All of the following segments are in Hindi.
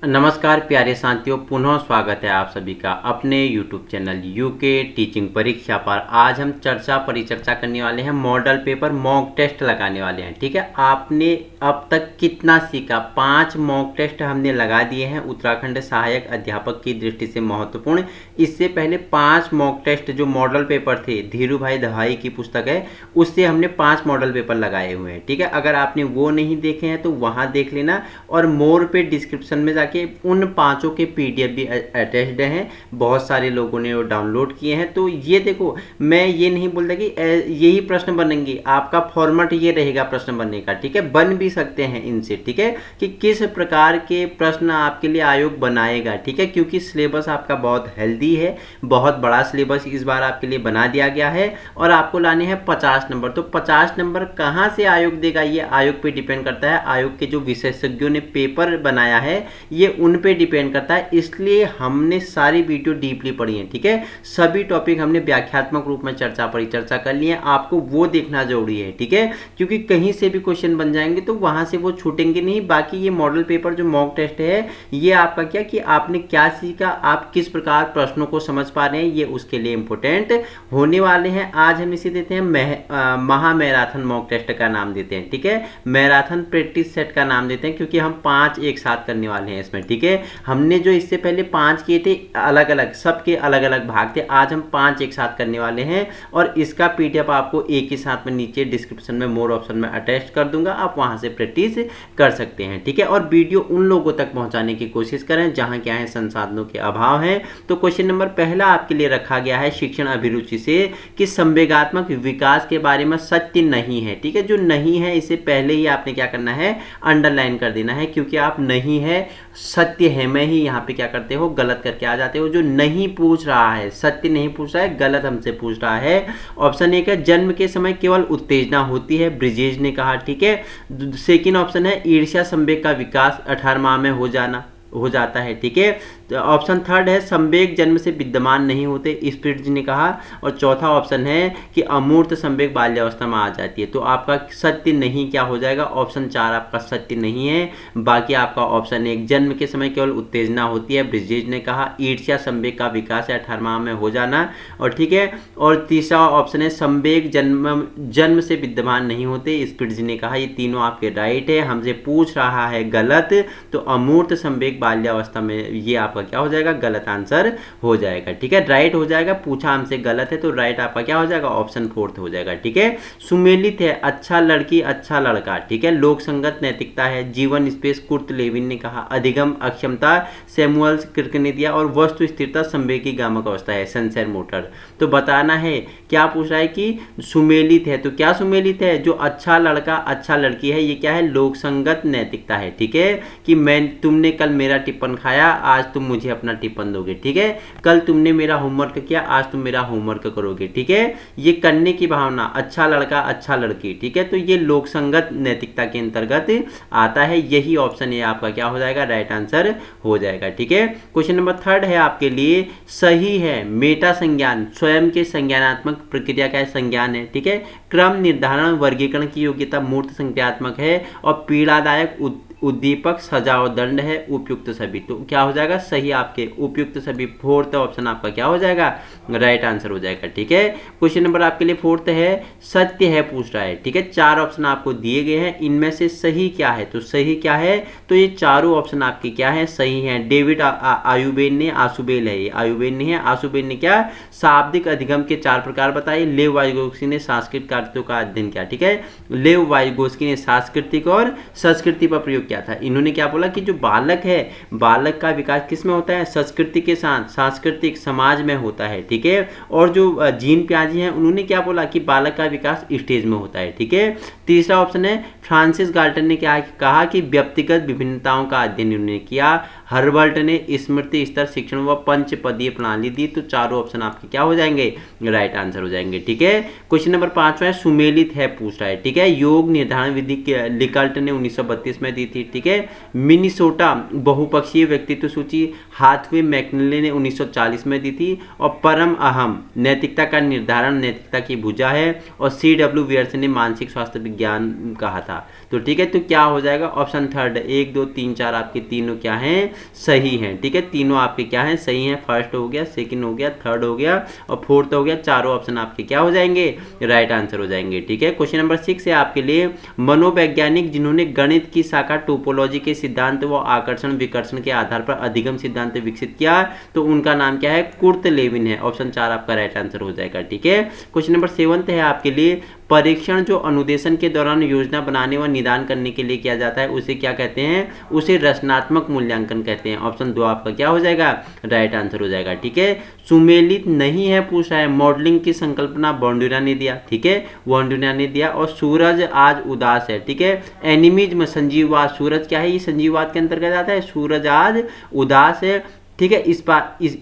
नमस्कार प्यारे साथियों, पुनः स्वागत है आप सभी का अपने YouTube चैनल यूके टीचिंग परीक्षा पर। आज हम परिचर्चा करने वाले हैं, मॉडल पेपर मॉक टेस्ट लगाने वाले हैं। ठीक है, आपने अब तक कितना सीखा? 5 मॉक टेस्ट हमने लगा दिए हैं, उत्तराखंड सहायक अध्यापक की दृष्टि से महत्वपूर्ण। इससे पहले 5 मॉक टेस्ट जो मॉडल पेपर थे, धीरू भाई दहाई की पुस्तक है, उससे हमने 5 मॉडल पेपर लगाए हुए हैं। ठीक है, अगर आपने वो नहीं देखे हैं तो वहाँ देख लेना, और मोर पे डिस्क्रिप्शन में जाके उन 5 के पीडीएफ भी अटैच्ड हैं। बहुत सारे लोगों ने वो डाउनलोड किए हैं। तो ये देखो, मैं ये नहीं बोलता कि यही प्रश्न बनेंगे, आपका फॉर्मेट ये रहेगा प्रश्न बनने का। ठीक है, बन भी सकते हैं इनसे। ठीक है, कि किस प्रकार के प्रश्न आपके लिए आयोग बनाएगा। ठीक है, क्योंकि सिलेबस आपका बहुत हेल्दी है, बहुत बड़ा सिलेबस इस बार आपके लिए बना दिया गया है, और आपको लाने हैं 50 नंबर। तो 50 नंबर कहाँ से आयोग देगा, ये आयोग पे डिपेंड करता है। आयोग के जो विशेषज्ञों ने पेपर बनाया है ये उन पे डिपेंड करता है, इसलिए हमने सारी वीडियो डीपली पढ़ी है। ठीक है, सभी टॉपिक हमने व्याख्यात्मक रूप में परिचर्चा कर ली है, आपको वो देखना जरूरी है। ठीक है, क्योंकि कहीं से भी क्वेश्चन बन जाएंगे तो वहां से वो छूटेंगे नहीं। बाकी ये मॉडल पेपर जो मॉक टेस्ट है, ये आपका क्या कि आपने क्या सीखा, आप किस प्रकार प्रश्नों को समझ पा रहे हैं, ये उसके लिए इंपॉर्टेंट होने वाले हैं। आज हम इसे देते हैं महा मैराथन मॉक टेस्ट का नाम देते हैं। ठीक है, मैराथन प्रैक्टिस सेट का नाम देते हैं, क्योंकि हम 5 एक साथ करने वाले हैं इसमें। ठीक है, हमने जो इससे पहले 5 किए थे अलग अलग, सबके अलग अलग भाग थे, आज हम 5 एक साथ करने वाले हैं। और इसका पीडीएफ आपको एक ही साथ में नीचे डिस्क्रिप्शन में मोर ऑप्शन में अटैच कर दूंगा, आप वहां से प्रैक्टिस कर सकते हैं। ठीक है, और वीडियो उन लोगों तक पहुंचाने की कोशिश करें जहां क्या है संसाधनों के अभाव है। तो क्वेश्चन नंबर पहला आपके लिए रखा गया है शिक्षण अभिरुचि से, कि संवेगात्मक विकास के बारे में सत्य नहीं है। ठीक है, जो नहीं है इसे पहले ही आपने क्या करना है, अंडरलाइन कर देना है, क्योंकि आप नहीं है सत्य है में ही यहाँ पे क्या करते हो, गलत करके आ जाते हो। जो नहीं पूछ रहा है, सत्य नहीं पूछ रहा है, गलत हमसे पूछ रहा है। ऑप्शन एक है जन्म के समय केवल उत्तेजना होती है, ब्रिजेश ने कहा। ठीक है, सेकंड ऑप्शन है ईर्ष्या संवेग का विकास 18 माह में हो जाता है। ठीक है, तो ऑप्शन थर्ड है संवेग जन्म से विद्यमान नहीं होते, स्पिरिट जी ने कहा। और चौथा ऑप्शन है कि अमूर्त संवेग बाल्यावस्था में आ जाती है। तो आपका सत्य नहीं क्या हो जाएगा, ऑप्शन 4 आपका सत्य नहीं है। बाकी आपका ऑप्शन 1 जन्म के समय केवल उत्तेजना होती है, ब्रिजेश ने कहा। ईर्ष्या संवेग का विकास है 18 माह में हो जाना, और ठीक है। और तीसरा ऑप्शन है संवेग जन्म से विद्यमान नहीं होते, स्पिरिट जी ने कहा। ये तीनों आपके राइट है, हमसे पूछ रहा है गलत, तो अमूर्त संवेग बाल्यावस्था में, ये आपका क्या हो जाएगा, गलत आंसर हो जाएगा। ठीक है, राइट हो जाएगा, पूछा हमसे गलत है तो राइट आपका क्या हो जाएगा, ऑप्शन 4 हो जाएगा। ठीक है, सुमेलित है अच्छा लड़की अच्छा लड़का। ठीक है, लोक संगत नैतिकता है, जीवन स्पेस कुर्ट लेविन ने कहा। अधिगम अक्षमता सैमुअल क्रिक ने दिया। और वस्तु स्थिरता संवेगी गामक अवस्था है, सेंसर मोटर। तो बताना है क्या पूछ रहा है कि सुमेलित है, तो क्या सुमेलित है, जो अच्छा लड़का अच्छा लड़की है, ये क्या है, लोक संगत नैतिकता है। ठीक है, कि तुमने कल मेरा टिफिन खाया, आज तुम मुझे अपना टिफिन दोगे। ठीक है, कल तुमने मेरा होमवर्क किया, आज तुम मेरा होमवर्क करोगे। ठीक है, ये करने की भावना, अच्छा लड़का अच्छा लड़की। ठीक है, तो ये लोक संगत नैतिकता के अंतर्गत आता है। यही ऑप्शन है आपका क्या हो जाएगा, राइट आंसर हो जाएगा। ठीक है, क्वेश्चन नंबर 3 है आपके लिए, सही है मेटा संज्ञान स्वयं के संज्ञानात्मक प्रक्रिया का संज्ञान है। ठीक है, क्रम निर्धारण वर्गीकरण की योग्यता मूर्त संज्ञात्मक है, और पीड़ादायक उद्दीपक सजा और दंड है, उपयुक्त सभी। तो क्या हो जाएगा, सही आपके उपयुक्त सभी, 4th ऑप्शन आपका क्या हो जाएगा, राइट आंसर हो जाएगा। ठीक है, क्वेश्चन नंबर आपके लिए 4th है सत्य है पूछ रहा है। ठीक है, 4 ऑप्शन आपको दिए गए हैं, इनमें से सही क्या है, तो सही क्या है, तो ये चारों ऑप्शन आपके क्या है, सही है। डेविड आयुबेन ने, आसुबेल है ये, आयुबेन नहीं है, आसुबेल ने क्या, शाब्दिक अधिगम के 4 प्रकार बताए। लेव वाइगोस्की ने सांस्कृतिक कार्यों का अध्ययन किया। ठीक है, लेव वाइगोस्की ने सांस्कृतिक और संस्कृति पर प्रयोग किया था। इन्होंने क्या बोला कि जो बालक है, बालक का विकास किस में होता है, संस्कृति के साथ, सांस्कृतिक समाज में होता है। ठीक है, और जो जीन प्याजी हैं उन्होंने क्या बोला कि बालक का विकास स्टेज में होता है। ठीक है, तीसरा ऑप्शन है फ्रांसिस गाल्टन ने क्या कहा कि व्यक्तिगत विभिन्नताओं का अध्ययन उन्होंने किया। हर्बर्ट ने स्मृति स्तर शिक्षण व पंचपदीय प्रणाली दी। तो चारों ऑप्शन आपके क्या हो जाएंगे, राइट आंसर हो जाएंगे। ठीक है, क्वेश्चन नंबर 5 है सुमेलित है पूछ रहा है। ठीक है, योग निर्धारण विधि लिकल्ट ने 1932 में दी थी। ठीक है, मिनीसोटा बहुपक्षीय व्यक्तित्व सूची हाथवे मैकनले ने 1940 में दी थी। और परम अहम नैतिकता का निर्धारण नैतिकता की भुजा है, और CW वियर्सन ने मानसिक स्वास्थ्य विज्ञान कहा था। तो ठीक है, तो क्या हो जाएगा, ऑप्शन 3 1 2 3 4 आपके तीनों क्या हैं, सही हैं, ठीक है। तीनों आपके क्या हैं, सही हैं। फर्स्ट हो गया, सेकंड हो गया, थर्ड हो गया और फोर्थ हो गया। चारों ऑप्शन आपके क्या हो जाएंगे, राइट आंसर हो जाएंगे, ठीक है। क्वेश्चन नंबर 6 है आपके लिए, मनोवैज्ञानिक जिन्होंने गणित की शाखा टोपोलॉजी के सिद्धांत व आकर्षण विकर्षण के आधार पर अधिगम सिद्धांत विकसित किया, तो उनका नाम क्या है, कुर्ट लेविन है। ऑप्शन 4 आपका राइट आंसर हो जाएगा, ठीक है। क्वेश्चन नंबर 7 है आपके लिए, परीक्षण जो अनुदेशन के दौरान योजना बनाने व निदान करने के लिए किया जाता है उसे क्या कहते हैं, उसे रचनात्मक मूल्यांकन कहते हैं। ऑप्शन 2 आपका क्या हो जाएगा, राइट आंसर हो जाएगा, ठीक है। सुमेलित नहीं है पूछा है, मॉडलिंग की संकल्पना बॉन्डुरा ने दिया, ठीक है, बॉन्डुरा ने दिया। और सूरज आज उदास है, ठीक है। एनिमिज्म संजीववाद, सूरज क्या है, ये संजीववाद के अंतर्गत आता है। सूरज आज उदास है, ठीक है।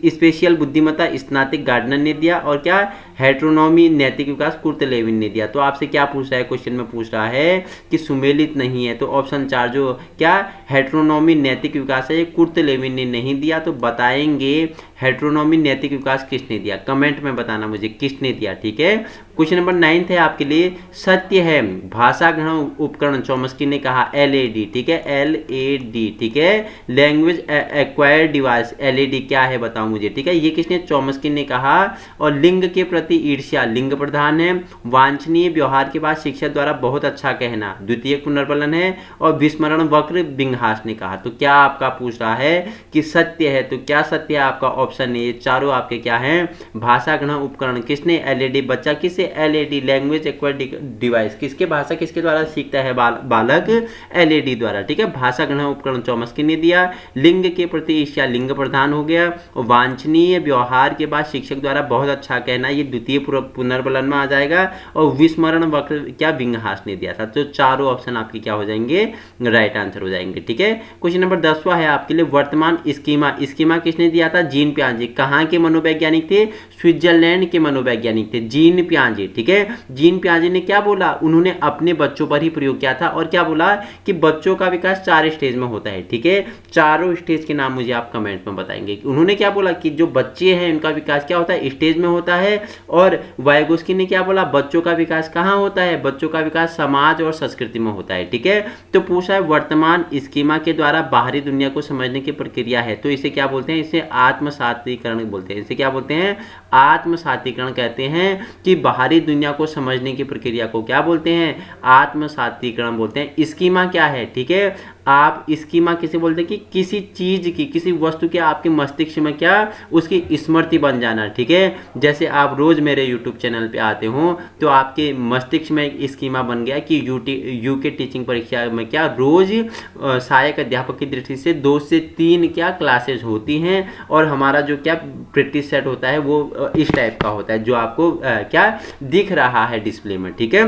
स्पेशल बुद्धिमत्ता स्नातिक गार्डनर ने दिया। और क्या, हेट्रोनॉमी नैतिक विकास कुर्ट लेविन ने दिया। तो आपसे क्या पूछ रहा है, क्वेश्चन में पूछ रहा है कि सुमेलित नहीं है, तो ऑप्शन 4 जो क्या हेट्रोनॉमी नैतिक विकास है ये कुर्ट लेविन ने नहीं दिया। तो बताएंगे हेट्रोनॉमी नैतिक विकास किसने दिया, कमेंट में बताना मुझे किसने दिया, ठीक है। क्वेश्चन नंबर 9 है आपके लिए, सत्य है भाषा ग्रहण उपकरण चॉम्स्की ने कहा, LAD, ठीक है, LAD, ठीक है। लैंग्वेज एक्वायर्ड डिवाइस, LAD क्या है बताओ मुझे, ठीक है। ये किसने, चॉम्स्की ने कहा। और लिंग के प्रति ईर्ष्या लिंग प्रधान है। वांछनीय व्यवहार के बाद शिक्षक द्वारा बहुत अच्छा कहना द्वितीय पुनर्बलन है। और विस्मरण वक्र बिंगहास ने कहा। तो क्या आपका पूछ रहा है कि सत्य है, तो क्या सत्य है आपका, ऑप्शन ए। चारों आपके क्या हैं, भाषा ग्रहण उपकरण किसने, LAD। बच्चा किससे, LAD लैंग्वेज एक्वायर्ड डिवाइस, किसके भाषा किसके द्वारा सीखता है बालक, LAD द्वारा, ठीक है। भाषा ग्रहण उपकरण चॉम्स्की ने दिया। लिंग के प्रति ईर्ष्या लिंग प्रधान हो गया। और वांछनीय व्यवहार के बाद शिक्षक द्वारा बहुत अच्छा कहना, ये द्वितीय पुनर्बलन में आ जाएगा। और विस्मरण वक्र क्या बिंगहास ने दिया था। तो चारों ऑप्शन आपके क्या हो जाएंगे, राइट आंसर हो जाएंगे, ठीक है। क्वेश्चन नंबर 10वां है आपके लिए, वर्तमान स्कीमा किसने दिया था, जीन पियाजे। कहाँ के मनोवैज्ञानिक थे, स्विट्जरलैंड के मनोवैज्ञानिक थे, जीन पियाजे, ठीक है। जीन पियाजे ने क्या बोला, उन्होंने अपने बच्चों पर ही प्रयोग किया था। और क्या बोला कि बच्चों का विकास 4 स्टेज में होता है, ठीक है। चारों स्टेज के नाम मुझे आप कमेंट में बताएंगे। उन्होंने क्या बोला कि जो बच्चे हैं उनका विकास क्या होता है, स्टेज में होता है। और वाइगोस्की ने क्या बोला, बच्चों का विकास कहाँ होता है, बच्चों का विकास समाज और संस्कृति में होता है, ठीक है। तो पूछा है वर्तमान स्कीमा के द्वारा बाहरी दुनिया को समझने की प्रक्रिया है, तो इसे क्या बोलते हैं, इसे आत्मसातीकरण बोलते हैं। इसे क्या बोलते हैं, आत्मसातीकरण कहते हैं। कि बाहरी दुनिया को समझने की प्रक्रिया को क्या बोलते हैं, आत्मसातीकरण बोलते हैं। स्कीमा क्या है, ठीक है। आप स्कीमा किसे बोलते हैं कि किसी चीज की, किसी वस्तु के आपके मस्तिष्क में क्या उसकी स्मृति बन जाना, ठीक है। जैसे आप रोज मेरे यूट्यूब चैनल पे आते हो तो आपके मस्तिष्क में एक स्कीमा बन गया कि यूके टीचिंग परीक्षा में क्या रोज सहायक अध्यापक की दृष्टि से 2 से 3 क्या क्लासेस होती हैं। और हमारा जो क्या प्रैक्टिस सेट होता है वो इस टाइप का होता है जो आपको क्या दिख रहा है डिस्प्ले में, ठीक है।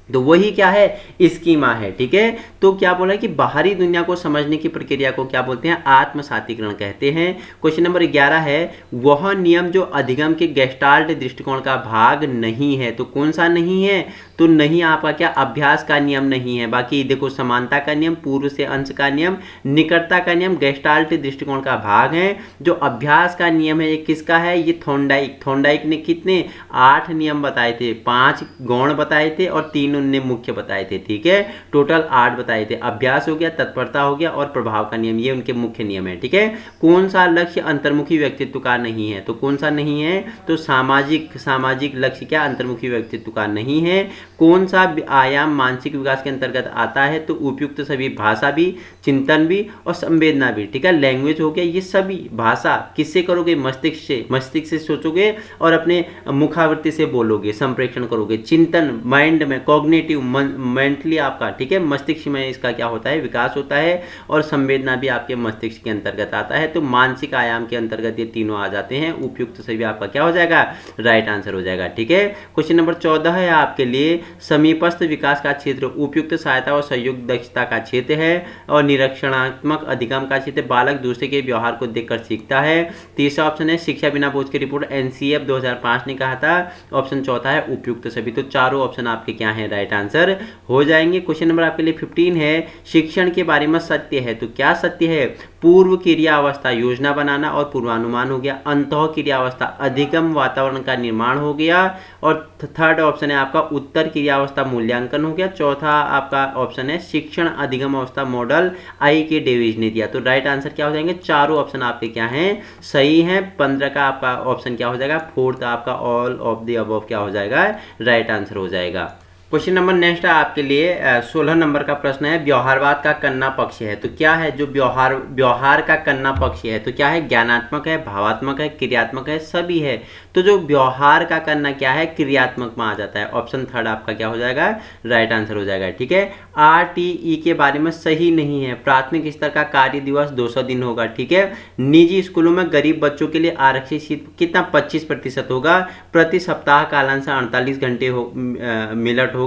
तो वही क्या है, स्कीमा है, ठीक है। तो क्या बोला कि बाहरी दुनिया को समझने की प्रक्रिया को क्या बोलते हैं, आत्मसातीकरण कहते हैं। क्वेश्चन नंबर 11 है, वह नियम जो अधिगम के गेस्टाल्ट दृष्टिकोण का भाग नहीं है, तो कौन सा नहीं है, तो नहीं आपका क्या अभ्यास का नियम नहीं है। बाकी देखो समानता का नियम, पूर्व से अंश का नियम, निकटता का नियम गेस्टाल्ट दृष्टिकोण का भाग है। जो अभ्यास का नियम है ये किसका है, ये थॉर्नडाइक ने कितने 8 नियम बताए थे, 5 गौण बताए थे और 3 उनने मुख्य बताए थे, ठीक है। टोटल 8 बताए थे। अभ्यास हो गया, तत्परता हो गया और प्रभाव का नियम, ये उनके मुख्य नियम है, ठीक है। कौन सा लक्ष्य अंतर्मुखी व्यक्तित्व का नहीं है, तो कौन सा नहीं है, तो सामाजिक लक्ष्य क्या अंतर्मुखी व्यक्तित्व का नहीं है। कौन सा आयाम मानसिक विकास के अंतर्गत आता है, तो उपयुक्त सभी, भाषा भी, चिंतन भी और संवेदना भी, ठीक है। लैंग्वेज हो गया, ये सभी भाषा किससे करोगे, मस्तिष्क से सोचोगे और अपने मुखावृत्ति से बोलोगे, संप्रेषण करोगे। चिंतन माइंड में, कॉग्निटिव मेंटली आपका, ठीक है, मस्तिष्क में इसका क्या होता है, विकास होता है। और संवेदना भी आपके मस्तिष्क के अंतर्गत आता है। तो मानसिक आयाम के अंतर्गत ये तीनों आ जाते हैं। उपयुक्त सभी आपका क्या हो जाएगा, राइट आंसर हो जाएगा, ठीक है। क्वेश्चन नंबर 14 है आपके लिए, समीपस्थ विकास का क्षेत्र उपयुक्त सहायता और सहयोग दक्षता का क्षेत्र है। और निरीक्षणात्मक अधिगम का क्षेत्र बालक दूसरे के व्यवहार को देखकर सीखता है। तीसरा ऑप्शन है शिक्षा बिना बोझ की रिपोर्ट, NCF 2005 ने कहा था। ऑप्शन चौथा है उपयुक्त सभी। तो चारों ऑप्शन आपके क्या है, राइट आंसर हो जाएंगे। क्वेश्चन नंबर आपके लिए 15 है, शिक्षण के बारे में सत्य है। तो क्या सत्य है? पूर्व क्रिया अवस्था योजना बनाना और पूर्वानुमान हो गया। अंतः क्रिया अवस्था अधिगम वातावरण का निर्माण हो गया। और थर्ड ऑप्शन है आपका उत्तर क्रिया अवस्था मूल्यांकन हो गया। चौथा आपका ऑप्शन है शिक्षण अधिगम अवस्था मॉडल आई के डेविस ने दिया। तो राइट आंसर क्या हो जाएंगे? चारों ऑप्शन आपके क्या हैं? सही हैं। 15 का आपका ऑप्शन क्या हो जाएगा? फोर्थ आपका ऑल ऑफ द अबव क्या हो जाएगा? राइट आंसर हो जाएगा। क्वेश्चन नंबर नेक्स्ट है आपके लिए 16 नंबर का प्रश्न है, व्यवहारवाद का कन्ना पक्ष है। तो क्या है जो व्यवहार का कन्ना पक्ष है? तो क्या है? ज्ञानात्मक है, भावात्मक है, क्रियात्मक है, सभी है। तो जो व्यवहार का कन्ना क्या है? क्रियात्मक में आ जाता है। ऑप्शन थर्ड आपका क्या हो जाएगा? राइट आंसर हो जाएगा। ठीक है। RTE के बारे में सही नहीं है। प्राथमिक स्तर का कार्य दिवस 200 दिन होगा। ठीक है। निजी स्कूलों में गरीब बच्चों के लिए आरक्षित सीट कितना? 25% होगा। प्रति सप्ताह कालांश 48 घंटे मिनट होगा।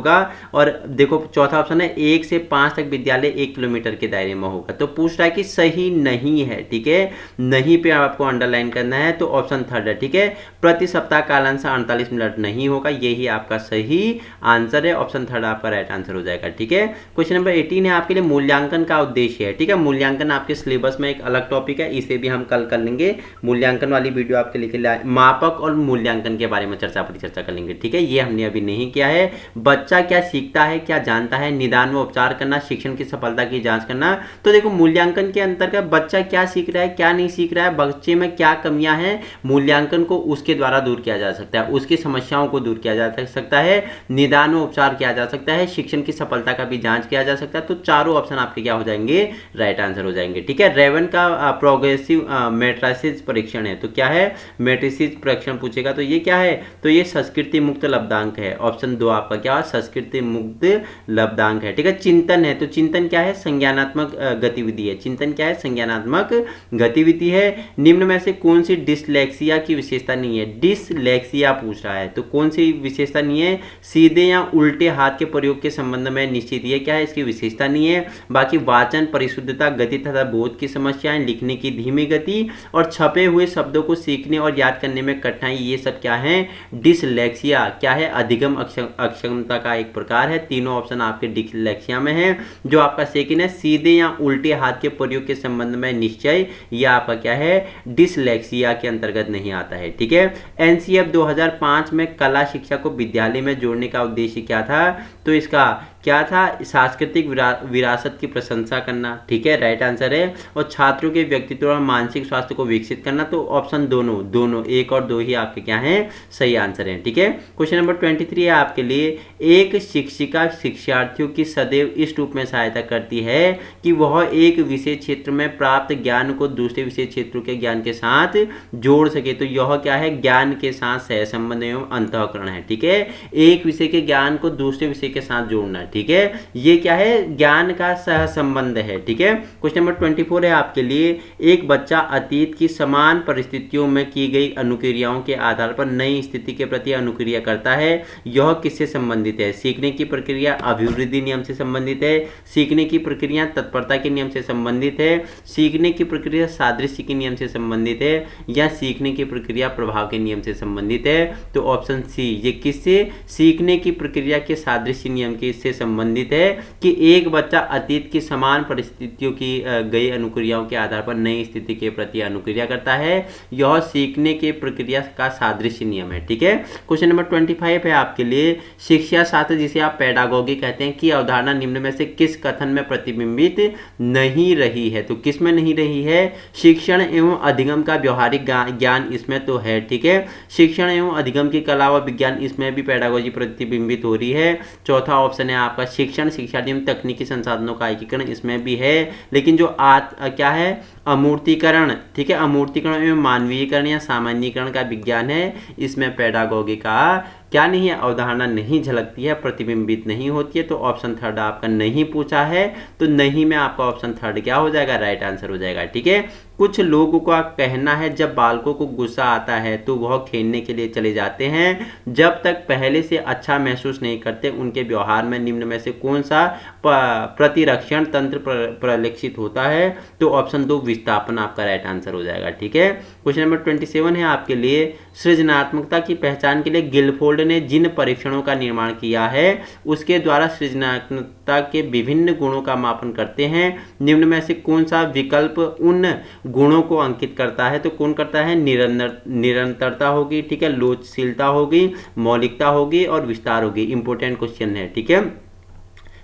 और देखो चौथा ऑप्शन है 1 से 5 तक विद्यालय 1 किलोमीटर के दायरे में होगा। तो पूछ रहा है कि सही नहीं है। ठीक है। नहीं पे आपको अंडरलाइन करना है, तो ऑप्शन थर्ड है। ठीक है। प्रति सप्ताह कालांश 48 मिनट नहीं होगा, यही आपका सही आंसर है। ऑप्शन थर्ड आपका राइट आंसर हो जाएगा। ठीक है। क्वेश्चन नंबर 18 है आपके लिए, मूल्यांकन का उद्देश्य है। ठीक है। मूल्यांकन आपके सिलेबस में एक अलग टॉपिक है, इसे भी हम कल कर लेंगे। मूल्यांकन वाली वीडियो आपके लिए मापक और मूल्यांकन के बारे में चर्चा कर लेंगे। ठीक है। ये हमने अभी नहीं किया है। बच्चा क्या सीखता है, क्या जानता है, निदान व उपचार करना, शिक्षण की सफलता की जांच करना। तो देखो मूल्यांकन के अंतर्गत बच्चा क्या सीख रहा है, क्या नहीं सीख रहा है, बच्चे में क्या कमियां हैं, मूल्यांकन को उसके द्वारा दूर किया जा सकता है। उसकी समस्याओं को दूर किया जा सकता है, निदान व उपचार किया जा सकता है, शिक्षण की सफलता का भी जांच किया जा सकता है। तो चारों ऑप्शन आपके क्या हो जाएंगे? राइट आंसर हो जाएंगे। ठीक है। रेवन का प्रोग्रेसिव मैट्रिसेस परीक्षण है। तो क्या है? मैट्रिसेस परीक्षण पूछेगा। तो ये क्या है? तो ये संस्कृति मुक्त लब्धांक है। ऑप्शन 2 आपका क्या? संस्कृति मुक्त लब्धांक है। ठीक है। चिंतन है। तो चिंतन क्या है? संज्ञानात्मक गतिविधि है। चिंतन क्या है? संज्ञानात्मक गतिविधि है। निम्न में से कौन सी डिसलेक्सिया की विशेषता नहीं है? डिसलेक्सिया पूछ रहा है, तो कौन सी विशेषता नहीं है? सीधे या उल्टे हाथ के प्रयोग के संबंध में निश्चित ये क्या है? इसकी विशेषता नहीं है। बाकी वाचन परिशुद्धता, गति तथा बोध की समस्याएं, लिखने की धीमी गति और छपे हुए शब्दों को सीखने और याद करने में कठिनाई, ये सब क्या है? डिसलेक्सिया क्या है? अधिगम अक्षमता का एक प्रकार है। तीनों ऑप्शन आपके डिसलेक्सिया में है। जो आपका सेकंड है सीधे या उल्टे हाथ के प्रयोग के संबंध में निश्चय, यह आपका क्या है? डिसलेक्सिया के अंतर्गत नहीं आता है। ठीक है। NCF 2005 में कला शिक्षा को विद्यालय में जोड़ने का उद्देश्य क्या था? तो इसका क्या था? सांस्कृतिक विरासत की प्रशंसा करना। ठीक है। राइट आंसर है। और छात्रों के व्यक्तित्व और मानसिक स्वास्थ्य को विकसित करना। तो ऑप्शन दोनों 1 और 2 ही आपके क्या हैं? सही आंसर है। ठीक है। क्वेश्चन नंबर 23 है आपके लिए, एक शिक्षिका शिक्षार्थियों की सदैव इस रूप में सहायता करती है कि वह एक विशेष क्षेत्र में प्राप्त ज्ञान को दूसरे विशेष क्षेत्रों के ज्ञान के साथ जोड़ सके। तो यह क्या है? ज्ञान के साथ सहसंबंध एवं अंतःकरण है। ठीक है। एक विषय के ज्ञान को दूसरे विषय के साथ जोड़ना। ठीक है। ये क्या है? ज्ञान का सहसंबंध है। ठीक है। क्वेश्चन नंबर 24 है आपके लिए, एक बच्चा अतीत की समान परिस्थितियों में की गई अनुक्रियाओं के आधार पर नई स्थिति के प्रति अनुक्रिया करता है। यह किससे संबंधित है? सीखने की प्रक्रिया अभिवृद्धि नियम से संबंधित है, सीखने की प्रक्रिया तत्परता के नियम से संबंधित है, सीखने की प्रक्रिया सादृश्य के नियम से संबंधित है, या सीखने की प्रक्रिया प्रभाव के नियम से संबंधित है। तो ऑप्शन सी, ये किससे? सीखने की प्रक्रिया के सादृश्य नियम के से संबंधित है कि एक बच्चा अतीत की समान परिस्थितियों की गई अनुक्रियाओं के आधार पर नई स्थिति के प्रति अनुक्रिया करता है। यह सीखने की प्रक्रिया का सादृश्य नियम है। ठीक है। क्वेश्चन नंबर 25 है आपके लिए, शिक्षा शास्त्र जिसे आप पेडागोगी कहते हैं की अवधारणा निम्न में से किस कथन में प्रतिबिंबित नहीं रही है? तो किस में नहीं रही है? शिक्षण एवं अधिगम का व्यवहारिक ज्ञान इसमें तो है। ठीक है। शिक्षण एवं अधिगम की कला व विज्ञान, इसमें भी पेडागोजी प्रतिबिंबित हो रही है। चौथा ऑप्शन है आपका शिक्षण शिक्षा एवं तकनीकी संसाधनों का एकीकरण, इसमें भी है। लेकिन जो क्या है? अमूर्तीकरण। ठीक है। अमूर्तीकरण एवं मानवीयकरण या सामान्यीकरण का विज्ञान है, इसमें पेडागोगी का क्या नहीं है? अवधारणा नहीं झलकती है, प्रतिबिंबित नहीं होती है। तो ऑप्शन थर्ड आपका नहीं पूछा है, तो नहीं में आपका ऑप्शन थर्ड क्या हो जाएगा? राइट आंसर हो जाएगा। ठीक है। कुछ लोगों का कहना है जब बालकों को गुस्सा आता है तो वह खेलने के लिए चले जाते हैं, जब तक पहले से अच्छा महसूस नहीं करते। उनके व्यवहार में निम्न में से कौन सा प्रतिरक्षण तंत्र परिलक्षित होता है? तो ऑप्शन 2 विस्थापन आपका राइट आंसर हो जाएगा। ठीक है। क्वेश्चन नंबर 27 है आपके लिए, सृजनात्मकता की पहचान के लिए गिलफोर्ड लीओपोल्ड ने जिन परीक्षणों का निर्माण किया है उसके द्वारा सृजनात्मकता के विभिन्न गुणों का मापन करते हैं। निम्न में से कौन सा विकल्प उन गुणों को अंकित करता है? तो कौन करता है? निरंतरता होगी, ठीक है, लोचशीलता होगी, मौलिकता होगी और विस्तार होगी। इंपॉर्टेंट क्वेश्चन है, ठीक है।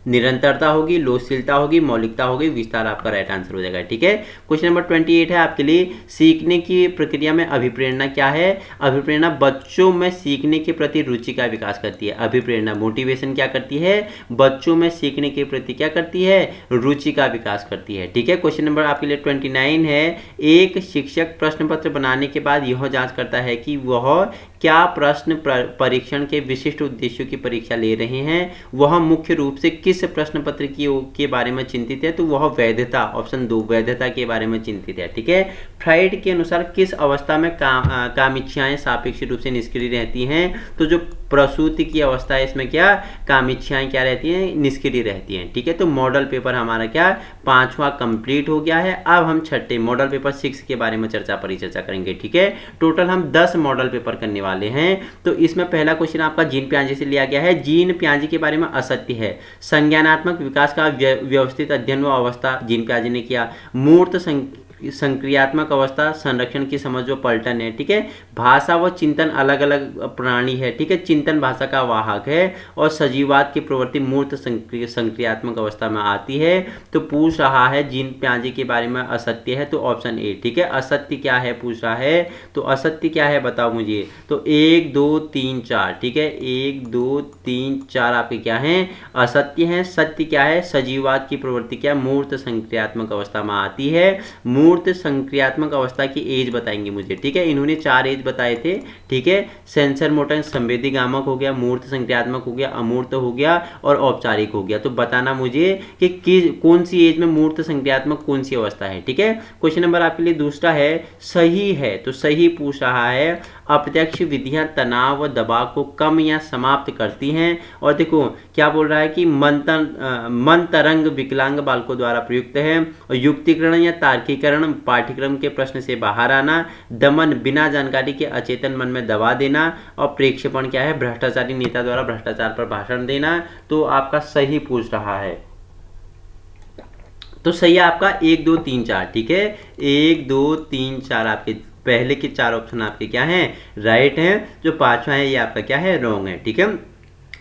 निरंतरता होगी, लोचशीलता होगी, मौलिकता होगी, विस्तार आपका राइट आंसर हो जाएगा, ठीक है। क्वेश्चन नंबर 28 है आपके लिए, सीखने की प्रक्रिया में अभिप्रेरणा क्या है? अभिप्रेरणा बच्चों में सीखने के प्रति रुचि का विकास करती है। अभिप्रेरणा मोटिवेशन क्या करती है? बच्चों में सीखने के प्रति क्या करती है? रुचि का विकास करती है, ठीक है। क्वेश्चन नंबर आपके लिए 29 है, एक शिक्षक प्रश्न पत्र बनाने के बाद यह जांच करता है कि वह क्या प्रश्न परीक्षण के विशिष्ट उद्देश्यों की परीक्षा ले रहे हैं, वह मुख्य रूप से किस प्रश्न पत्र के बारे में चिंतित है? तो वह वैधता, ऑप्शन 2 वैधता के बारे में चिंतित है, ठीक है। फ्राइड के अनुसार किस अवस्था में काम इच्छाएं सापेक्ष रूप से निष्क्रिय रहती हैं? तो जो प्रसूति की अवस्था है इसमें क्या काम इच्छाएं क्या रहती हैं? निष्क्रिय रहती हैं, ठीक है। तो मॉडल पेपर हमारा क्या 5वां कंप्लीट हो गया है। अब हम छठे मॉडल पेपर 6 के बारे में परिचर्चा करेंगे, ठीक है। टोटल हम 10 मॉडल पेपर करने वाले हैं। तो इसमें पहला क्वेश्चन आपका जीन पियाजे से लिया गया है। जीन पियाजे के बारे में असत्य है। संज्ञानात्मक विकास का व्यवस्थित अध्ययन व अवस्था जीन पियाजे ने किया। मूर्त संक्रियात्मक अवस्था संरक्षण की समझ व पलटन है, ठीक है। भाषा व चिंतन अलग अलग प्राणी है, ठीक है। चिंतन भाषा का वाहक है और सजीवाद की प्रवृत्ति मूर्त संक्रियात्मक अवस्था में आती है। तो पूछ रहा है जीन पियाजे के बारे में असत्य है, तो ऑप्शन ए, ठीक है। असत्य क्या है पूछ रहा है, तो असत्य क्या है बताओ मुझे। तो 1 2 3 4, ठीक है, 1 2 3 4 आपके क्या हैं? असत्य हैं। सत्य क्या है? सजीवाद की प्रवृत्ति क्या मूर्त संक्रियात्मक अवस्था में आती है। मूर्त संक्रियात्मक अवस्था की एज बताएंगे मुझे, ठीक है। इन्होंने 4 एज बताए थे, ठीक है। सेंसर मोटर संवेदी गामक हो गया, मूर्त संक्रियात्मक हो गया, अमूर्त हो गया और औपचारिक हो गया। तो बताना मुझे कि कौन सी एज में मूर्त संक्रियात्मक कौन सी अवस्था है, ठीक है। क्वेश्चन नंबर आपके लिए दूसरा है, सही है, तो सही पूछ रहा है। अप्रत्यक्ष विधियां तनाव व दबाव को कम या समाप्त करती हैं। और देखो क्या बोल रहा है कि मन तरंग विकलांग बालकों द्वारा प्रयुक्त है। और युक्तिकरण या तार्किकरण पाठ्यक्रम के प्रश्न से बाहर आना। दमन बिना जानकारी के अचेतन मन में दबा देना। और प्रेक्षेपण क्या है? भ्रष्टाचारी नेता द्वारा भ्रष्टाचार पर भाषण देना। तो आपका सही पूछ रहा है, तो सही है आपका 1 2 3 4, ठीक है। 1 2 3 4 आपके पहले के 4 ऑप्शन आपके क्या हैं? राइट हैं। जो 5वां है ये आपका क्या है? रॉन्ग है, ठीक है।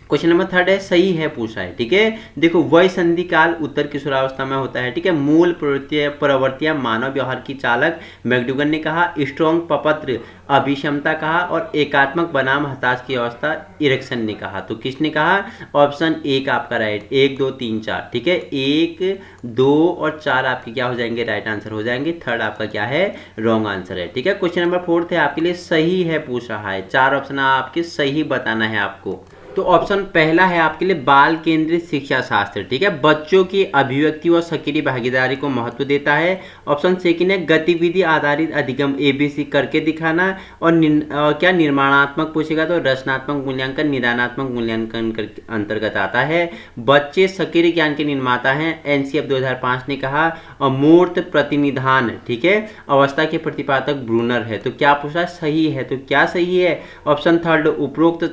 क्वेश्चन नंबर 3 है, सही है पूछ रहा है, ठीक है। देखो वय संधि काल उत्तर किशोरावस्था में होता है, ठीक है। मूल प्रवृत्तियां मानव व्यवहार की चालक मैकडूगन ने कहा। स्ट्रॉन्ग पपत्र अभिक्षमता कहा। और एकात्मक बनाम हताश की अवस्था इरेक्शन ने कहा। तो किसने कहा? ऑप्शन 1 आपका राइट, 1 2 3 4, ठीक है। 1 2 और 4 आपके क्या हो जाएंगे? राइट आंसर हो जाएंगे। थर्ड आपका क्या है? रॉन्ग आंसर है, ठीक है। क्वेश्चन नंबर 4 है आपके लिए, सही है पूछ रहा है। 4 ऑप्शन आपके सही बताना है आपको। तो ऑप्शन पहला है आपके लिए बाल केंद्रित शिक्षा शास्त्र, ठीक है। बच्चों की अभिव्यक्ति व सक्रिय भागीदारी को महत्व देता है। ऑप्शन सेकंड है गतिविधि आधारित अधिगम ABC करके दिखाना। और क्या निर्माणात्मक पूछेगा तो रचनात्मक मूल्यांकन निदानात्मक मूल्यांकन अंतर्गत आता है। बच्चे सक्रिय ज्ञान के निर्माता हैं, NCF 2005 ने कहा। और मूर्त प्रतिनिधान, ठीक है, अवस्था के प्रतिपादक ब्रूनर है। तो क्या पूछा? सही है। तो क्या सही है? ऑप्शन थर्ड उपरोक्त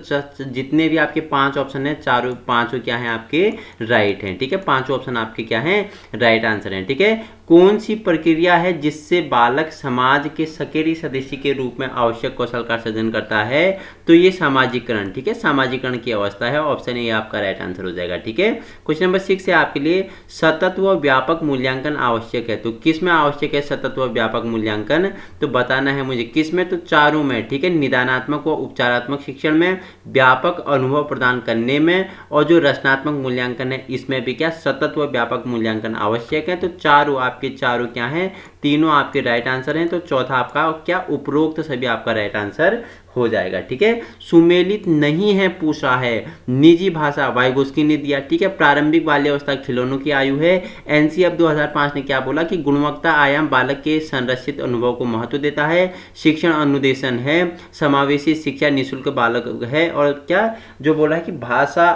जितने भी आपके 5 ऑप्शन है, चारों पांचों क्या हैं आपके? राइट हैं, ठीक है। 5 ऑप्शन आपके क्या हैं? राइट आंसर हैं, ठीक है। कौन सी प्रक्रिया है जिससे बालक समाज के सक्रिय सदस्य के रूप में आवश्यक कौशल का सृजन करता है? तो ये सामाजिकरण, ठीक है, सामाजिकरण की अवस्था है। ऑप्शन ए आपका राइट आंसर हो जाएगा, ठीक है। क्वेश्चन नंबर 6 है आपके लिए, सतत व व्यापक मूल्यांकन आवश्यक है। तो किस में आवश्यक है सतत व व्यापक मूल्यांकन? तो बताना है मुझे किस में? तो चारों में, ठीक है। निदानात्मक व उपचारात्मक शिक्षण में, व्यापक अनुभव प्रदान करने में, और जो रचनात्मक मूल्यांकन है इसमें भी क्या सतत व व्यापक मूल्यांकन आवश्यक है। तो चारों आपके चारों क्या हैं? तीनों आपके राइट आंसर हैं। तो चौथा आपका क्या? उपरोक्त सभी आपका राइट आंसर हो जाएगा, ठीक है। सुमेलित नहीं है पूछ रहा है। निजी भाषा वाइगोस्की ने दिया, ठीक है। प्रारंभिक बाल्यावस्था खिलौनों की आयु है। NCF 2005 ने क्या बोला कि गुणवत्ता आयाम बालक के संरक्षित अनुभव को महत्व देता है। शिक्षण अनुदेशन है। समावेशी शिक्षा निःशुल्क बालक है। और क्या जो बोला है कि भाषा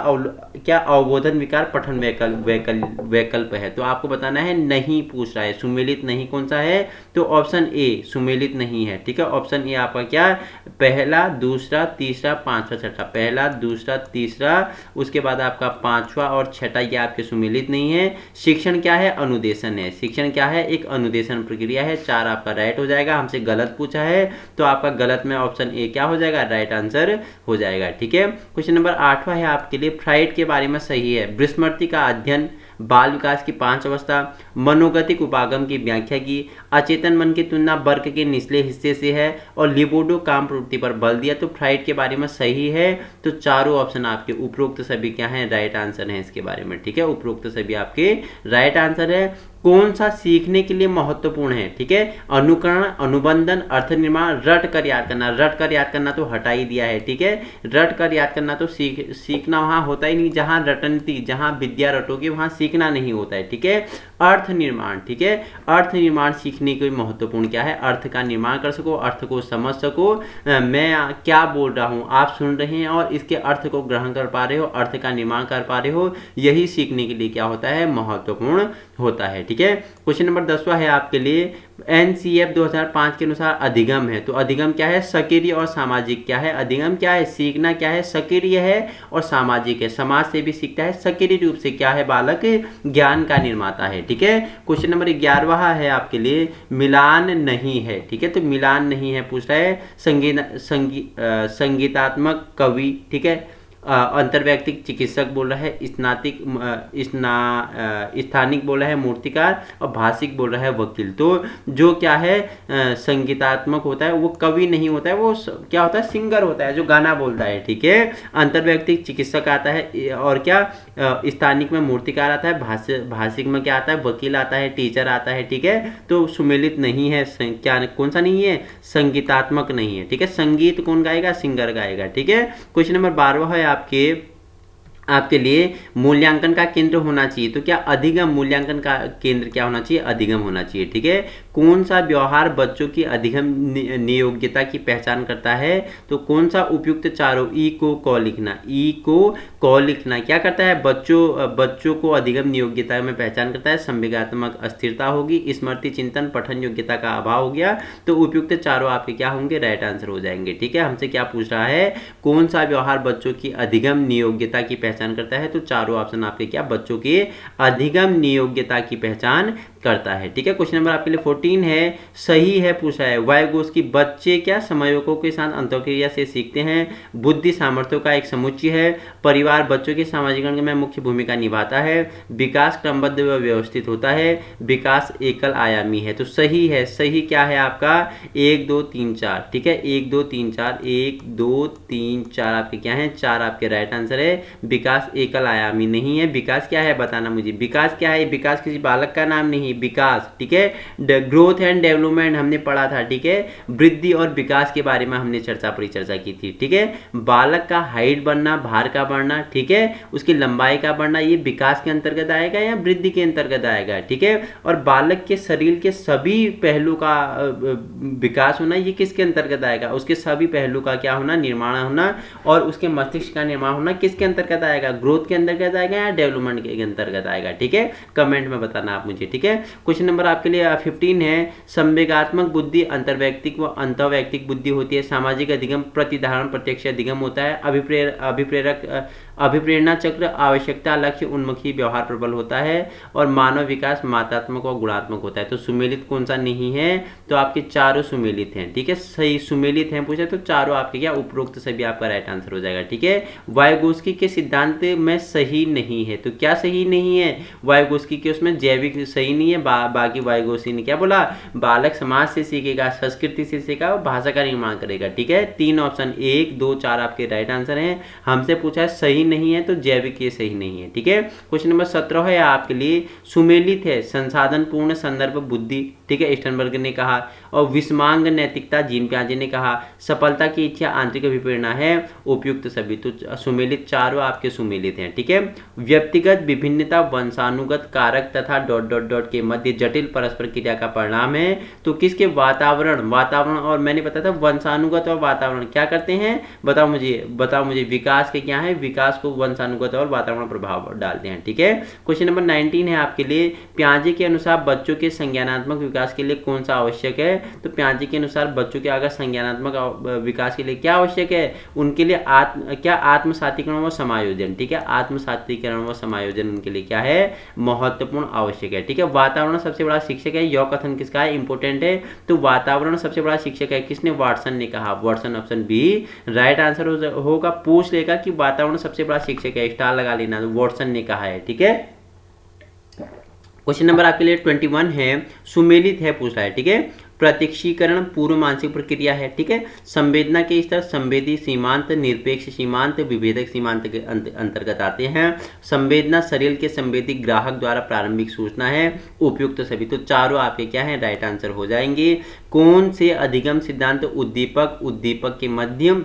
क्या अवबोधन विकार पठन वैकल्प है। तो आपको बताना है नहीं पूछ रहा है। सुमेलित नहीं कौन सा है? तो ऑप्शन ए सुमेलित नहीं है, ठीक है। ऑप्शन ए आपका क्या? पहला, दूसरा, तीसरा, पांचवा, छठा, पहला, दूसरा, तीसरा, उसके बाद आपका पांचवा और छठा, ये आपके सुमेलित नहीं है। शिक्षण क्या है? अनुदेशन है। शिक्षण क्या है? एक अनुदेशन प्रक्रिया है। 4 आपका राइट हो जाएगा। हमसे गलत पूछा है तो आपका गलत में ऑप्शन ए क्या हो जाएगा? राइट आंसर हो जाएगा। ठीक है, क्वेश्चन नंबर 8वां है आपके लिए, फ्राइड के बारे में सही है। विस्मृति का अध्ययन, बाल विकास की 5 अवस्था, मनोगतिक उपागम की व्याख्या की, अचेतन मन की तुलना वर्ग के निचले हिस्से से है और लिबिडो काम प्रवृत्ति पर बल दिया। तो फ्राइड के बारे में सही है। तो चारों ऑप्शन आपके उपरोक्त सभी क्या हैं? राइट आंसर हैं इसके बारे में। ठीक है, उपरोक्त सभी आपके राइट आंसर है। कौन सा सीखने के लिए महत्वपूर्ण है? ठीक है, अनुकरण, अनुबंधन, अर्थ निर्माण, रट कर याद करना। रट कर याद करना तो हटा ही दिया है। ठीक है, रट कर याद करना तो सीखना वहां होता ही नहीं। जहां रटनती, जहां विद्या रटोगे वहां सीखना नहीं होता है। ठीक है, अर्थ निर्माण, ठीक है, अर्थ निर्माण सीखने के महत्वपूर्ण क्या है? अर्थ का निर्माण कर सको, अर्थ को समझ सको। मैं क्या बोल रहा हूं आप सुन रहे हैं और इसके अर्थ को ग्रहण कर पा रहे हो, अर्थ का निर्माण कर पा रहे हो, यही सीखने के लिए क्या होता है? महत्वपूर्ण होता है। ठीक है, क्वेश्चन नंबर 10वां है आपके लिए, NCF 2005 के अनुसार अधिगम है। तो अधिगम क्या है? सक्रिय और सामाजिक क्या है? अधिगम क्या है? सीखना क्या है? सक्रिय है और सामाजिक है। समाज से भी सीखता है। सक्रिय रूप से क्या है? बालक ज्ञान का निर्माता है। ठीक है, क्वेश्चन नंबर 11वां है आपके लिए, मिलान नहीं है। ठीक है, तो मिलान नहीं है पूछ रहा है। संगीतात्मक कवि, ठीक है, अंतर्वैयक्तिक चिकित्सक बोल रहा है, स्थानिक बोल रहा है, मूर्तिकार, और भाषिक बोल रहा है, वकील। तो जो क्या है संगीतात्मक होता है वो कवि नहीं होता है, वो क्या होता है? सिंगर होता है, जो गाना बोलता है। ठीक है, अंतर्वैयक्तिक चिकित्सक आता है, और क्या स्थानिक में मूर्तिकार आता है, भाषिक में क्या आता है? वकील आता है, टीचर आता है। ठीक है, तो सुमेलित नहीं है। क्या कौन सा नहीं है? संगीतात्मक नहीं है। ठीक है, संगीत कौन गाएगा? सिंगर गाएगा। ठीक है, क्वेश्चन नंबर 12वां है आपके लिए, मूल्यांकन का केंद्र होना चाहिए। तो क्या अधिगम मूल्यांकन का केंद्र क्या होना चाहिए? अधिगम होना चाहिए। ठीक है, कौन सा व्यवहार बच्चों की अधिगम नियोग्यता की पहचान करता है? तो कौन सा उपयुक्त चारों? ई को क लिखना, ई को क लिखना क्या करता है? बच्चों को अधिगम नियोग्यता में पहचान करता है। संवेगात्मक अस्थिरता होगी, स्मृति, चिंतन, पठन योग्यता का अभाव हो गया। तो उपयुक्त चारों आपके क्या होंगे? राइट आंसर हो जाएंगे। ठीक है, हमसे क्या पूछ रहा है? कौन सा व्यवहार बच्चों की अधिगम नियोग्यता की पहचान करता है? तो चारों ऑप्शन आपके क्या? बच्चों की अधिगम नियोग्यता की पहचान करता है। ठीक है, क्वेश्चन नंबर आपके लिए 14 है, सही है पूछा है। वाइगोत्स्की, बच्चे क्या समयों के साथ अंतःक्रिया से सीखते हैं। बुद्धि सामर्थ्यों का एक समुच्चय है। परिवार बच्चों के सामाजिकरण में मुख्य भूमिका निभाता है। विकास क्रमबद्ध व व्यवस्थित होता है। विकास एकल आयामी है। तो सही है। सही क्या है आपका? 1 2 3 4। ठीक है, 1 2 3 4, 1 2 3 4 आपके क्या है? 4 आपके राइट आंसर है। विकास एकल आयामी नहीं है। विकास क्या है बताना मुझे। विकास क्या है? विकास किसी बालक का नाम नहीं, विकास। ठीक है, ग्रोथ एंड डेवलपमेंट हमने पढ़ा था। ठीक है, वृद्धि और विकास के बारे में हमने परिचर्चा की थी। ठीक है, बालक का हाइट बढ़ना, भार का बढ़ना, ठीक है, उसकी लंबाई का बढ़ना, ये विकास के अंतर्गत आएगा या वृद्धि के अंतर्गत आएगा। ठीक है, और बालक के शरीर के सभी पहलू का विकास होना, ये किसके अंतर्गत आएगा? उसके सभी पहलू का क्या होना? निर्माण होना। और उसके मस्तिष्क का निर्माण होना किसके अंतर्गत आएगा? ग्रोथ के अंतर्गत आएगा या डेवलपमेंट के अंतर्गत आएगा? ठीक है, कमेंट में बताना आप मुझे। ठीक है, क्वेश्चन नंबर आपके लिए 15 है, संवेगात्मक बुद्धि अंतर्वैयक्तिक व अंतःवैयक्तिक बुद्धि होती है। सामाजिक अधिगम प्रतिधारण प्रत्यक्ष अधिगम होता है। अभिप्रेरणा चक्र आवश्यकता लक्ष्य उन्मुखी व्यवहार प्रबल होता है। और मानव विकास मात्रात्मक और गुणात्मक होता है। तो सुमेलित कौन सा नहीं है? तो आपके चारों सुमेलित हैं। ठीक है, सही सुमेलित हैं पूछे तो चारों आपके क्या? उपरोक्त सभी आपका राइट आंसर हो जाएगा। ठीक है, वाइगोत्स्की के सिद्धांत में सही नहीं है। तो क्या सही नहीं है? वाइगोत्स्की के उसमें जैविक सही नहीं है। बाकी वाइगोत्स्की ने क्या बोला? बालक समाज से सीखेगा, संस्कृति से सीखेगा और भाषा का निर्माण करेगा। ठीक है, 3 ऑप्शन 1 2 4 आपके राइट आंसर हैं। हमसे पूछा है सही नहीं है, तो जैविक ये सही नहीं है। ठीक है, क्वेश्चन नंबर 17 है आपके लिए, सुमेलित है संसाधन पूर्ण संदर्भ बुद्धि। ठीक है, स्टर्नबर्ग ने कहा। और विषमांग नैतिकता जीन पियाजे ने कहा। सफलता की इच्छा आंतरिक अभिप्रेरणा है। उपयुक्त सभी। तो सुमेलित चारों आपके सुमेलित हैं। ठीक है, व्यक्तिगत विभिन्नता वंशानुगत कारक तथा ... के मध्य जटिल परस्पर क्रिया का परिणाम है। तो किसके? वातावरण और मैंने बताया था वंशानुगत और वातावरण क्या करते हैं? बताओ मुझे विकास के क्या है? विकास विकास को वंशानुगत और वातावरण प्रभाव डालते हैं। ठीक है, क्वेश्चन नंबर 19 है आपके लिए, पियाजे के अनुसार बच्चों के संज्ञानात्मक विकास के लिए कौन सा आवश्यक है। तो पियाजे के अनुसार बच्चों के अगर संज्ञानात्मक विकास के लिए क्या आवश्यक है, उनके लिए आत्मसातीकरण व समायोजन। ठीक है, आत्मसातीकरण व समायोजन उनके लिए क्या है, महत्वपूर्ण आवश्यक है। ठीक है, वातावरण सबसे बड़ा शिक्षक है, यह कथन किसका है, इंपोर्टेंट है। तो वातावरण सबसे बड़ा शिक्षक है, किसने, वाटसन ने कहा। Watson option B right answer होगा। पूछ लेगा कि वातावरण सबसे बड़ा शिक्षक है, स्टार लगा लेना, तो वाटसन ने कहा है। ठीक है, क्वेश्चन नंबर आपके लिए 21 है, सुमेलित है पूछ रहा है। ठीक है, प्रत्यक्षीकरण पूर्व मानसिक प्रक्रिया है। ठीक है, संवेदना के स्तर संवेदी सीमांत, निरपेक्ष सीमांत, विभेदक सीमांत के अंतर्गत आते हैं। संवेदना शरीर के संवेदी ग्राहक द्वारा प्रारंभिक सूचना है, उपयुक्त सभी। तो चारों आपके क्या है, राइट आंसर हो जाएंगे। कौन से अधिगम सिद्धांत उद्दीपक के मध्यम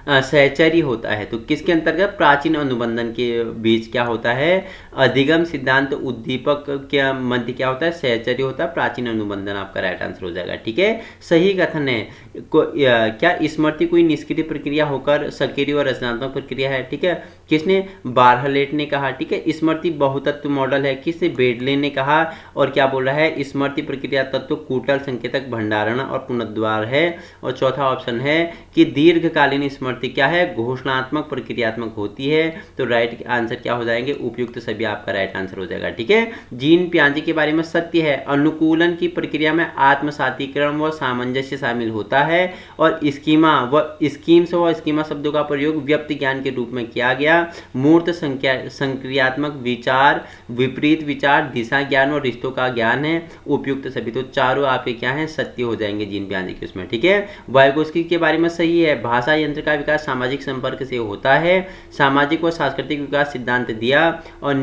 सहचर्य होता है। तो किसके अंतर्गत, प्राचीन अनुबंधन के बीच क्या होता है, अधिगम सिद्धांत उद्दीपक के मध्य क्या होता है, सहचर्य होता है, प्राचीन अनुबंधन आपका राइट आंसर हो जाएगा। ठीक है, सही कथन है। क्या स्मृति कोई निष्क्रिय प्रक्रिया होकर सक्रिय और रचनात्मक प्रक्रिया है। ठीक है, किसने, बार्हलेट ने कहा। ठीक है, स्मृति बहुतत्व मॉडल है, किसने, बेडले ने कहा। और क्या बोल रहा है, स्मृति प्रक्रिया तत्व कुटल संकेतक भंडारण और पुनर्द्वार है। और चौथा ऑप्शन है कि दीर्घकालीन स्मृति क्या है, घोषणात्मक प्रक्रियात्मक होती है। तो राइट आंसर क्या हो जाएंगे, उपयुक्त सभी आपका राइट आंसर हो जाएगा। ठीक है, जीन पियाजे के बारे में सत्य है, अनुकूलन की प्रक्रिया में आत्मसातीकरण व सामंजस्य शामिल होता है। और स्कीमा शब्दों का प्रयोग व्यक्ति ज्ञान के रूप में किया गया। मूर्त संक्रियात्मक विचार, विपरीत विचार, दिशा ज्ञान और रिश्तों का ज्ञान है, उपयुक्त सभी। तो चारों आपके क्या है, सत्य हो जाएंगे जीन पियाजे के उसमें। ठीक है, वाइगोस्की के बारे में सही है, भाषा यंत्र का विकास सामाजिक संपर्क से होता है। सामाजिक व सांस्कृतिक विकास सिद्धांत दिया। और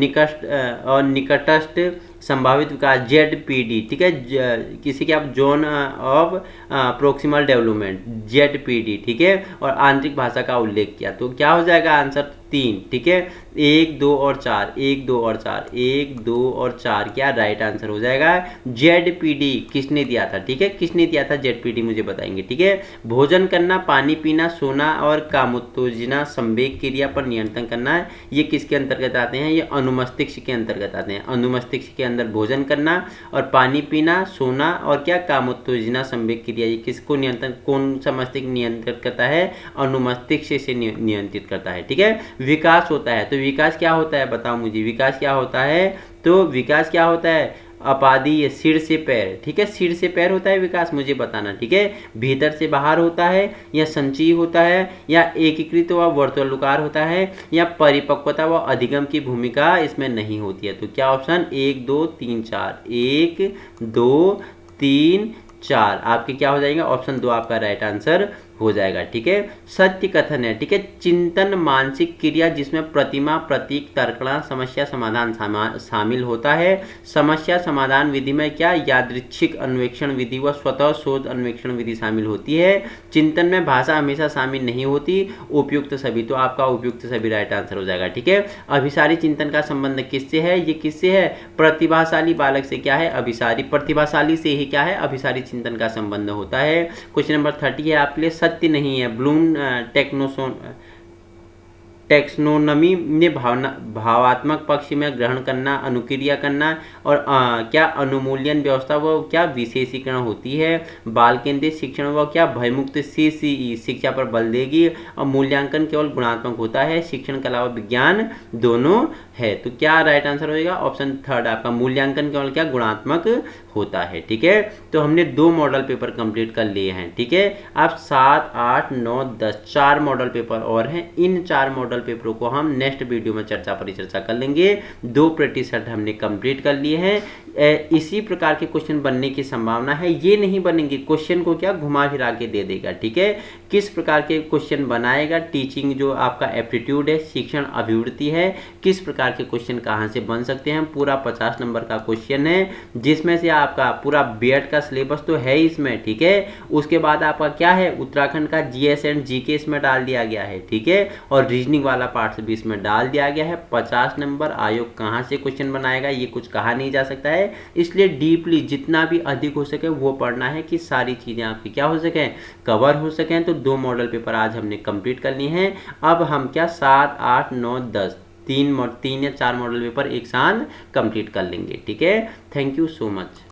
निकटस्थ संभावित विकास ZPD। ठीक है, किसी के आप zone of proximal development ZPD। ठीक है, और आंतरिक भाषा का उल्लेख किया। तो क्या हो जाएगा आंसर, 3। ठीक है, 1, 2 और 4, 1, 2 और 4, 1, 2 और 4 क्या राइट आंसर हो जाएगा। ZPD किसने दिया था। ठीक है, किसने दिया था ZPD मुझे बताएंगे। ठीक है, भोजन करना, पानी पीना, सोना और कामोत्तेजना संवेग क्रिया पर नियंत्रण करना, ये किसके अंतर्गत आते हैं, ये अनुमस्तिष्क के अंतर्गत आते हैं। अनुमस्तिष्क के अंदर भोजन करना और पानी पीना, सोना और क्या, कामोत्तेजना संवेग क्रिया, ये किसको नियंत्रण, कौन सा मस्तिष्क नियंत्रित करता है, अनुमस्तिष्क से नियंत्रित करता है। ठीक है, विकास होता है। तो विकास क्या होता है, बताओ मुझे, विकास क्या होता है। तो विकास क्या होता है, अपादी, सिर से पैर। ठीक है, सिर से पैर होता है विकास, मुझे बताना। ठीक है, भीतर से बाहर होता है, या संचयी होता है, या एकीकृत व वर्तुलाकार होता है, या परिपक्वता व अधिगम की भूमिका इसमें नहीं होती है। तो क्या ऑप्शन 1, 2, 3, 4, 1, 2, 3, 4 आपके क्या हो जाएंगे, ऑप्शन 2 आपका राइट आंसर हो जाएगा। ठीक है, सत्य कथन है। ठीक है, चिंतन मानसिक क्रिया जिसमें प्रतिमा, प्रतीक, तर्कणा, समस्या समाधान शामिल होता है। समस्या समाधान विधि में क्या, यादृच्छिक अन्वेषण विधि व स्वतः शोध अन्वेषण विधि शामिल होती है। चिंतन में भाषा हमेशा शामिल नहीं होती, उपयुक्त सभी। तो आपका उपयुक्त सभी राइट आंसर हो जाएगा। ठीक है, अभिसारी चिंतन का संबंध किससे है, ये किससे है, प्रतिभाशाली बालक से क्या है, अभिसारी, प्रतिभाशाली से ही क्या है, अभिसारी चिंतन का संबंध होता है। क्वेश्चन नंबर 30 है आपके लिए, सत्य नहीं है। ब्लूम टेक्सोनोमी ने भावात्मक पक्ष में ग्रहण करना, अनुक्रिया करना और क्या अनुमूल्यन व्यवस्था व क्या विशेषीकरण होती है। बाल केंद्रित शिक्षण व क्या भयमुक्त CCE शिक्षा पर बल देगी। और मूल्यांकन केवल गुणात्मक होता है, शिक्षण के अलावा विज्ञान दोनों है। तो क्या राइट आंसर होगा, ऑप्शन 3 आपका, मूल्यांकन केवल क्या गुणात्मक होता है। ठीक है, तो हमने 2 मॉडल पेपर कंप्लीट कर लिए हैं। ठीक है, अब 7, 8, 9, 10 4 मॉडल पेपर और हैं। इन 4 मॉडल पेपरों को हम नेक्स्ट वीडियो में चर्चा परिचर्चा कर लेंगे। 2 प्रैक्टिस सेट हमने कंप्लीट कर लिए हैं। इसी प्रकार के क्वेश्चन बनने की संभावना है, ये नहीं बनेंगे, क्वेश्चन को क्या घुमा फिरा के दे देगा। ठीक है, किस प्रकार के क्वेश्चन बनाएगा, टीचिंग जो आपका एप्टीट्यूड है, शिक्षण अभिवृत्ति है, किस प्रकार के क्वेश्चन कहाँ से बन सकते हैं। पूरा 50 नंबर का क्वेश्चन है, जिसमें से आपका पूरा बीएड का सिलेबस तो है इसमें। ठीक है, उसके बाद आपका क्या है, उत्तराखंड का GS एंड GK इसमें डाल दिया गया है। ठीक है, और रीजनिंग वाला पार्ट भी इसमें डाल दिया गया है। 50 नंबर, आयोग कहाँ से क्वेश्चन बनाएगा ये कुछ कहा नहीं जा सकता है, है, इसलिए डीपली जितना भी अधिक हो सके वो पढ़ना है कि सारी चीज़ें आपकी क्या हो सकें, कवर हो सकें। तो 2 मॉडल पेपर आज हमने कंप्लीट कर लिए हैं। अब हम क्या 7, 8, 9, 10 3 या 4 मॉडल पेपर एक साथ कंप्लीट कर लेंगे। ठीक है, थैंक यू सो मच।